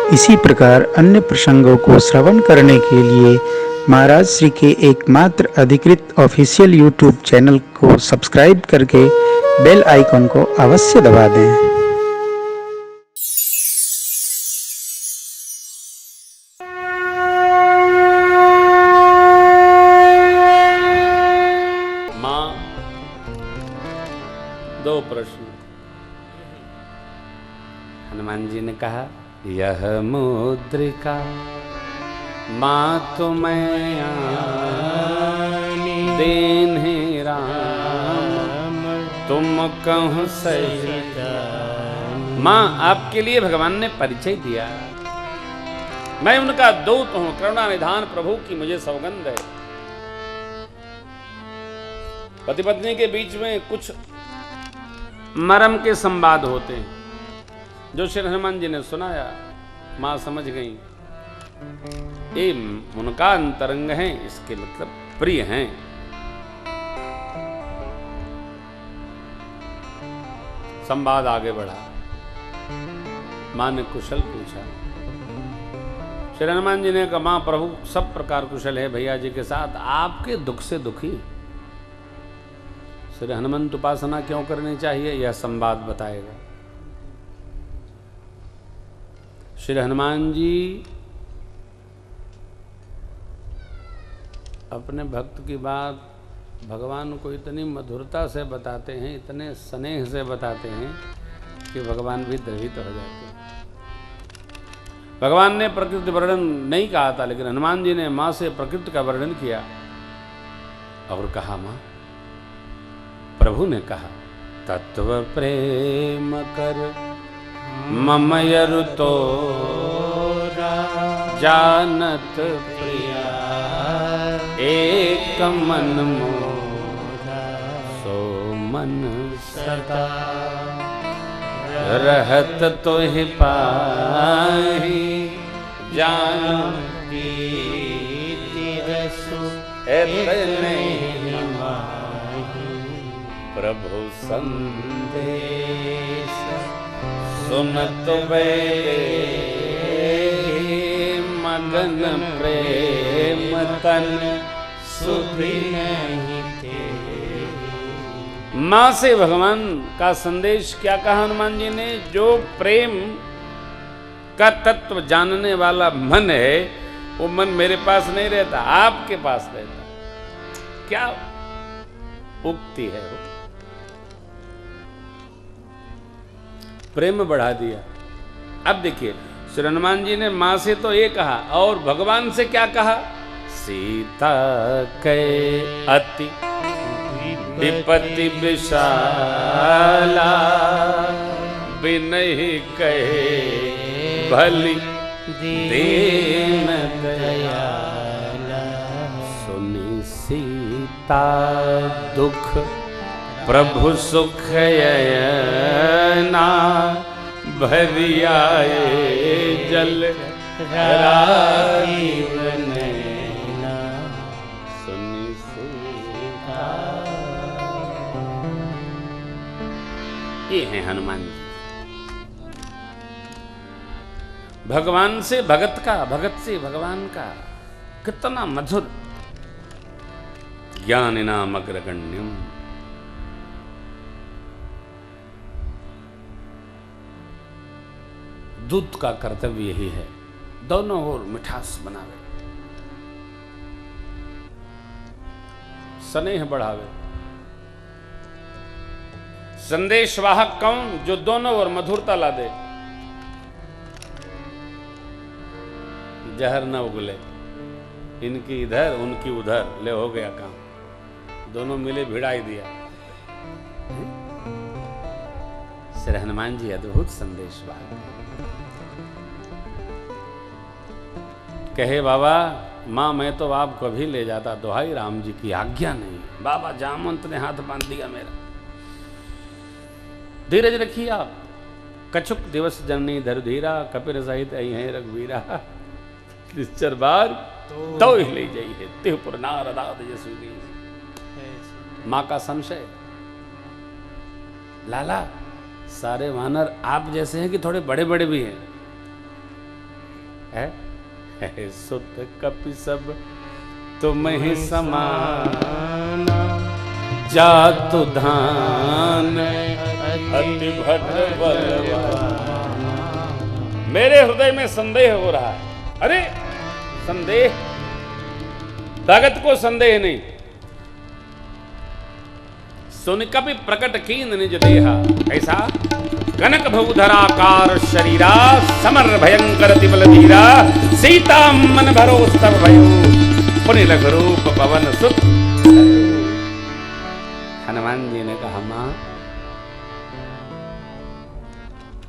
इसी प्रकार अन्य प्रसंगों को श्रवण करने के लिए महाराज श्री के एकमात्र अधिकृत ऑफिशियल यूट्यूब चैनल को सब्सक्राइब करके बेल आइकन को अवश्य दबा दें। दो प्रश्न। हनुमान जी ने कहा, यह मुद्रिका माँ तुम्हें दीन्हे राम, तुम कहूँ सही। माँ, आपके लिए भगवान ने परिचय दिया। मैं उनका दूत हूँ, करुणा निधान प्रभु की मुझे सौगंध है। पति पत्नी के बीच में कुछ मरम के संवाद होते हैं, जो श्री हनुमान जी ने सुनाया। मां समझ गई, ये उनका अंतरंग है, इसके मतलब प्रिय हैं। संवाद आगे बढ़ा। मां ने कुशल पूछा। श्री हनुमान जी ने कहा, मां प्रभु सब प्रकार कुशल है भैया जी के साथ, आपके दुख से दुखी। श्री हनुमंत उपासना क्यों करनी चाहिए, यह संवाद बताएगा। श्री हनुमान जी अपने भक्त की बात भगवान को इतनी मधुरता से बताते हैं, इतने स्नेह से बताते हैं कि भगवान भी द्रवित हो जाते हैं। भगवान ने प्रकृति वर्णन नहीं कहा था, लेकिन हनुमान जी ने मां से प्रकृति का वर्णन किया और कहा, मां, प्रभु ने कहा, तत्व प्रेम कर ममयरु तो जानत प्रिया, एक मन मोरा सो मन सदा, रहत तो ही पाही जान की रसु एतने प्रभु संदेश सुनत वे मगन प्रेम तन सुधि नहीं थे। मां से भगवान का संदेश क्या कहा हनुमान जी ने, जो प्रेम का तत्व जानने वाला मन है, वो मन मेरे पास नहीं रहता, आपके पास रहता। क्या उक्ति है वो, प्रेम बढ़ा दिया। अब देखिए, श्री हनुमान जी ने मां से तो ये कहा, और भगवान से क्या कहा, सीता के अति विपत्ति विशाला, बिनहि कहे भली दीन दयाला, सुनि सीता दुख प्रभु सुख ययना, भरियाए जल राजीव नैना, सुनि सीता। ये है हनुमान जी। भगवान से भगत का, भगत से भगवान का कितना मधुर। ज्ञानिनाम अग्रगण्यम, दूत का कर्तव्य यही है, दोनों ओर मिठास बनावे, स्नेह बढ़ावे। संदेशवाहक कौन, जो दोनों ओर मधुरता ला दे। जहर न उगले, इनकी इधर उनकी उधर, ले हो गया काम, दोनों मिले भिड़ाई दिया। श्री हनुमान जी अद्भुत संदेशवाहक। कहे, बाबा माँ मैं तो आपको भी ले जाता, दुहाई राम जी की आज्ञा नहीं। बाबा जामवंत ने हाथ बांध दिया मेरा। धीरज रखिए आप, कछुक दिवस जननी धर धीरा, कपिर सहित आई है रघुवीरा, निश्चर बार तो ही ले जाइए, तिहपुर नारदाद यशुदी। माँ का संशय, लाला सारे वानर आप जैसे हैं कि थोड़े बड़े बड़े भी हैं? है सुत कपि सब तुम ही समाना, जातु धान अति भद्र बलवान। मेरे हृदय में संदेह हो रहा है। अरे संदेह, भगत को संदेह नहीं। सुन कपि प्रकट कीन निज देहा, ऐसा कनक भवधराकार शरीरा, समर भयंकर तिबल धीरा, सीता मन भरो स्तव भयो, पुनि लघु रूप पवन सुत। हनुमान जी ने कहा, मां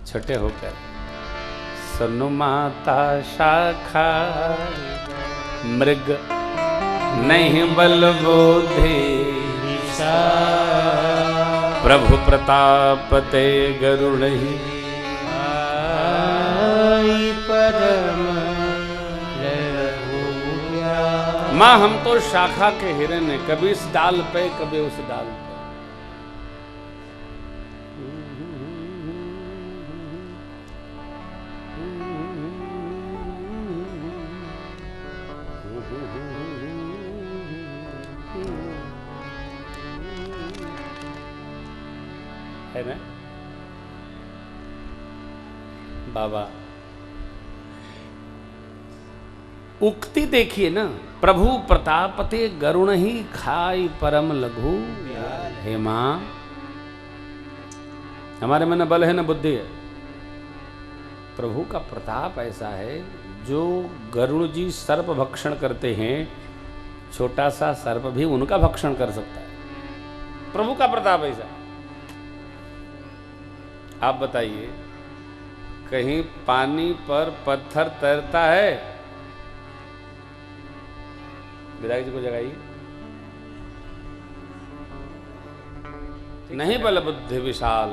छोटे होकर सुनु माता शाखा, मृग नहीं बल बोधे, प्रभु प्रताप ते गरुड़ ही परम। माँ हम तो शाखा के हिरन है, कभी इस डाल पे कभी उस डाल पे। है ना बाबा, उक्ति देखिए ना, प्रभु प्रताप ते गरुण ही खाई परम लघु। हे मां, हमारे में न बल है न बुद्धि है, प्रभु का प्रताप ऐसा है, जो गरुड़ जी सर्प भक्षण करते हैं, छोटा सा सर्प भी उनका भक्षण कर सकता है। प्रभु का प्रताप ऐसा। आप बताइए, कहीं पानी पर पत्थर तैरता है? विधायक जी को जगाइए। नहीं बल बुद्धि विशाल,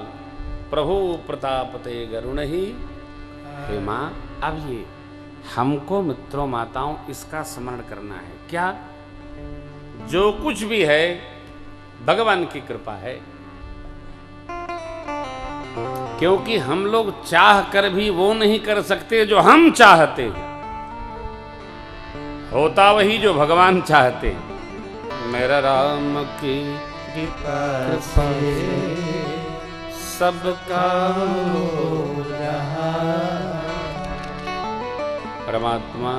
प्रभु प्रताप ते गरुण ही। हे मां, अब ये हमको मित्रों माताओं इसका स्मरण करना है। क्या? जो कुछ भी है भगवान की कृपा है, क्योंकि हम लोग चाह कर भी वो नहीं कर सकते जो हम चाहते हैं, होता वही जो भगवान चाहते हैं। मेरा राम की कृपा से सबका हो रहा। परमात्मा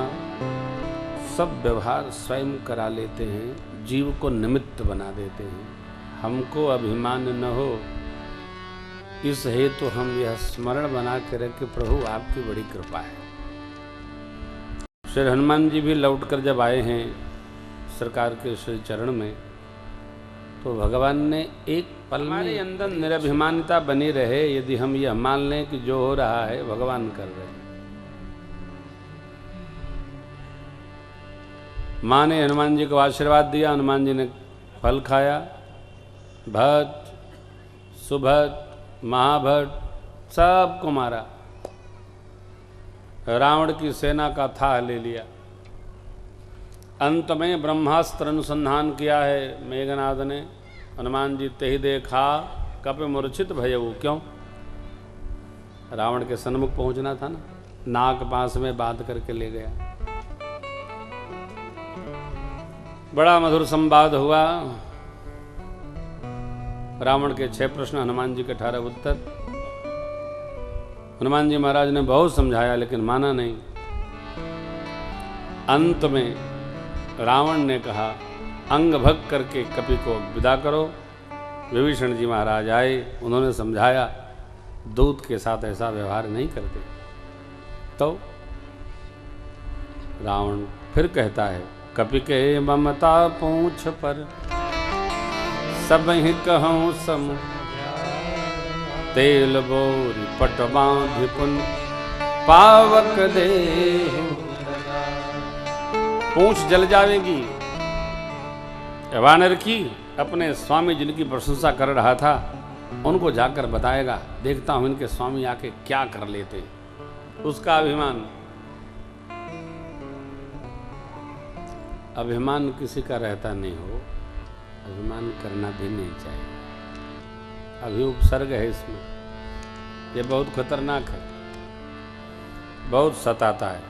सब व्यवहार स्वयं करा लेते हैं, जीव को निमित्त बना देते हैं। हमको अभिमान न हो, इस हेतु हम यह स्मरण बना कर रखें, प्रभु आपकी बड़ी कृपा है। श्री हनुमान जी भी लौटकर जब आए हैं सरकार के श्री चरण में, तो भगवान ने एक पल में हमारे अंदर निरभिमानता बनी रहे, यदि हम यह मान लें कि जो हो रहा है भगवान कर रहे हैं। माँ ने हनुमान जी को आशीर्वाद दिया, हनुमान जी ने फल खाया। भट्ट, सुभट, महाभट्ट सबको मारा, रावण की सेना का थाह ले लिया। अंत में ब्रह्मास्त्र अनुसंधान किया है मेघनाद ने। हनुमान जी ते ही देखा कपि मूर्छित भयऊ। क्यों? रावण के सन्मुख पहुंचना था ना, नाक पास में बांध करके ले गया। बड़ा मधुर संवाद हुआ। रावण के 6 प्रश्न, हनुमान जी के 18 उत्तर। हनुमान जी महाराज ने बहुत समझाया लेकिन माना नहीं। अंत में रावण ने कहा, अंग भग करके कपि को विदा करो। विभीषण जी महाराज आए, उन्होंने समझाया दूत के साथ ऐसा व्यवहार नहीं करते। तो रावण फिर कहता है, कपि के ममता पूछ पर सब ही कहूँ सम, तेल बोरी पट बांधि पुन पावक दे। पूंछ जल जाएगी। वानर की अपने स्वामी जिनकी प्रशंसा कर रहा था, उनको जाकर बताएगा, देखता हूं इनके स्वामी आके क्या कर लेते। उसका अभिमान, अभिमान किसी का रहता नहीं हो, अभिमान करना भी नहीं चाहिए। अभी उपसर्ग है इसमें, ये बहुत खतरनाक है, बहुत सताता है।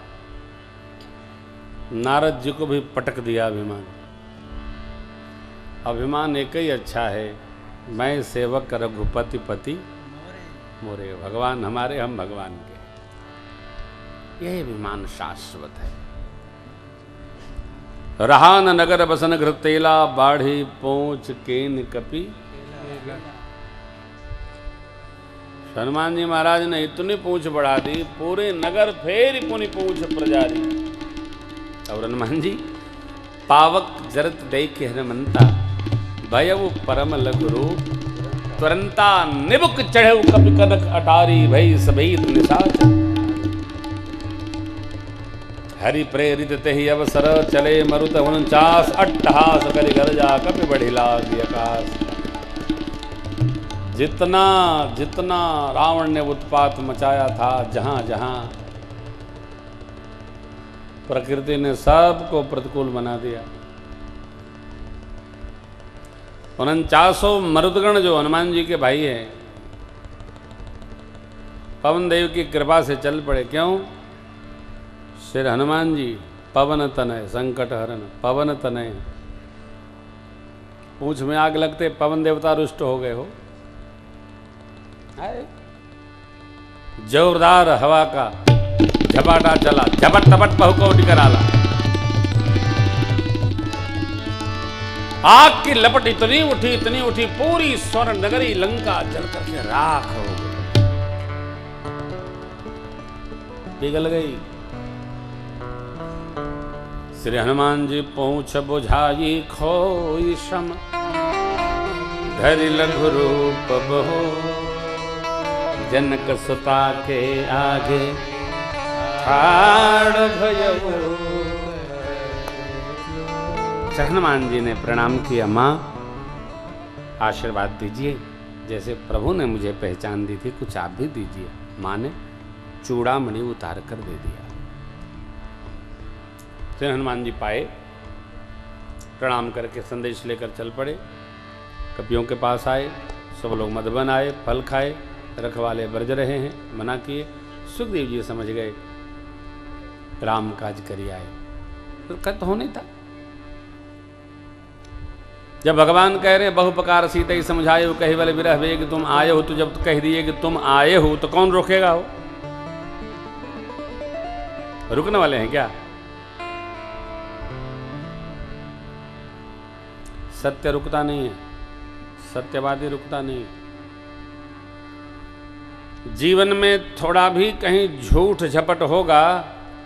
नारद जी को भी पटक दिया अभिमान। अभिमान एक ही अच्छा है, मैं सेवक रघुपति पति मोरे। भगवान हमारे, हम भगवान के, यह अभिमान शाश्वत है। रहा न नगर बसन घृत तेला, बाढ़ी पोंछ केन कपि। हनुमान जी महाराज ने इतनी पूंछ बढ़ा दी, पूरे नगर फेर पुनि पूंछ प्रजारी। और हनुमान जी पावक जरत देख हनुमंता, भयउ परम लघु रूप, तुरंता निबुक चढ़ऊ कपि कनक अटारी, भई सभीत निशाचर। हरि प्रेरित तेहि अवसर, चले मरुत 49 अट्टहास, करि गर्जा कपि बढ़िला आकाश। जितना जितना रावण ने उत्पात मचाया था, जहां जहां प्रकृति ने सबको प्रतिकूल बना दिया। 49 मरुदगण जो हनुमान जी के भाई हैं, पवन देव की कृपा से चल पड़े। क्यों? श्री हनुमान जी पवन तनय संकट हरन, पवन तनय। पूंछ में आग लगते पवन देवता रुष्ट हो गए हो। जोरदार हवा का झपाटा चला, झपट तपट बहुकोटि कराला। आग की लपट इतनी उठी, पूरी स्वर्ण नगरी लंका जल करके राख हो गई, पिघल गई। श्री हनुमान जी पहुंच बुझाई खोई श्रम, धरि लघु रूप बहो, जनक सुता के आगे ठाड़ भयउ। हनुमान जी ने प्रणाम किया, माँ आशीर्वाद दीजिए, जैसे प्रभु ने मुझे पहचान दी थी कुछ आप भी दीजिए। माँ ने चूड़ामणि उतार कर दे दिया। फिर हनुमान जी पाए, प्रणाम करके संदेश लेकर चल पड़े। कपियों के पास आए, सब लोग मधुबन आए, फल खाए, रखवाले बरज रहे हैं, मना किए। सुखदेव जी समझ गए राम काज करी आए, तो कत हो नहीं था। जब भगवान कह रहे बहुपकार सीता ही समझाए, कही वाले विरह वेग तुम आए हो, तो जब कह दिए कि तुम आए हो तो कौन रोकेगा हो? रुकने वाले हैं क्या? सत्य रुकता नहीं है, सत्यवादी रुकता नहीं है। जीवन में थोड़ा भी कहीं झूठ झपट होगा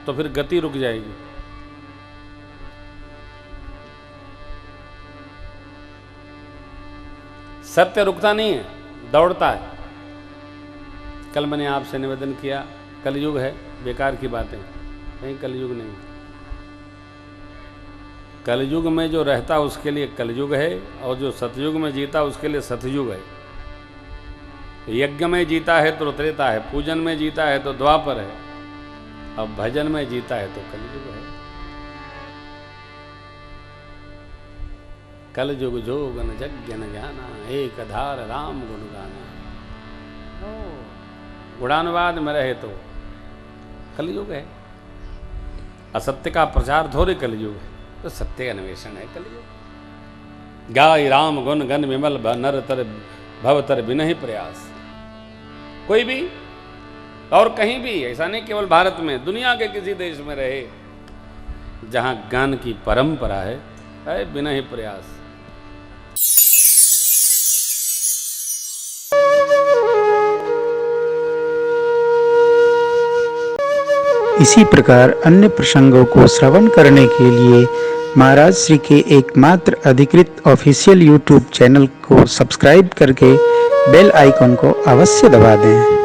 तो फिर गति रुक जाएगी। सत्य रुकता नहीं है, दौड़ता है। कल मैंने आपसे निवेदन किया, कलयुग है, बेकार की बातें, नहीं कलयुग नहीं। कलयुग में जो रहता उसके लिए कलयुग है, और जो सतयुग में जीता उसके लिए सतयुग है। यज्ञ में जीता है तो त्रेता है, पूजन में जीता है तो द्वापर है, अब भजन में जीता है तो कलयुग है। कलयुग जोगन यज्ञ न जाना, एक धार राम गुण गाना। गुणानुवाद में रहे तो कलयुग है। असत्य का प्रचार थोड़े कलयुग है, तो सत्य अन्वेषण है कलयुग। गाय राम गुण गण विमल, नर तर भव तर बिनहि प्रयास। कोई भी और कहीं भी, ऐसा नहीं केवल भारत में, दुनिया के किसी देश में रहे जहां ज्ञान की परंपरा है बिना ही प्रयास। इसी प्रकार अन्य प्रसंगों को श्रवण करने के लिए महाराज श्री के एकमात्र अधिकृत ऑफिशियल यूट्यूब चैनल को सब्सक्राइब करके बेल आइकन को अवश्य दबा दें।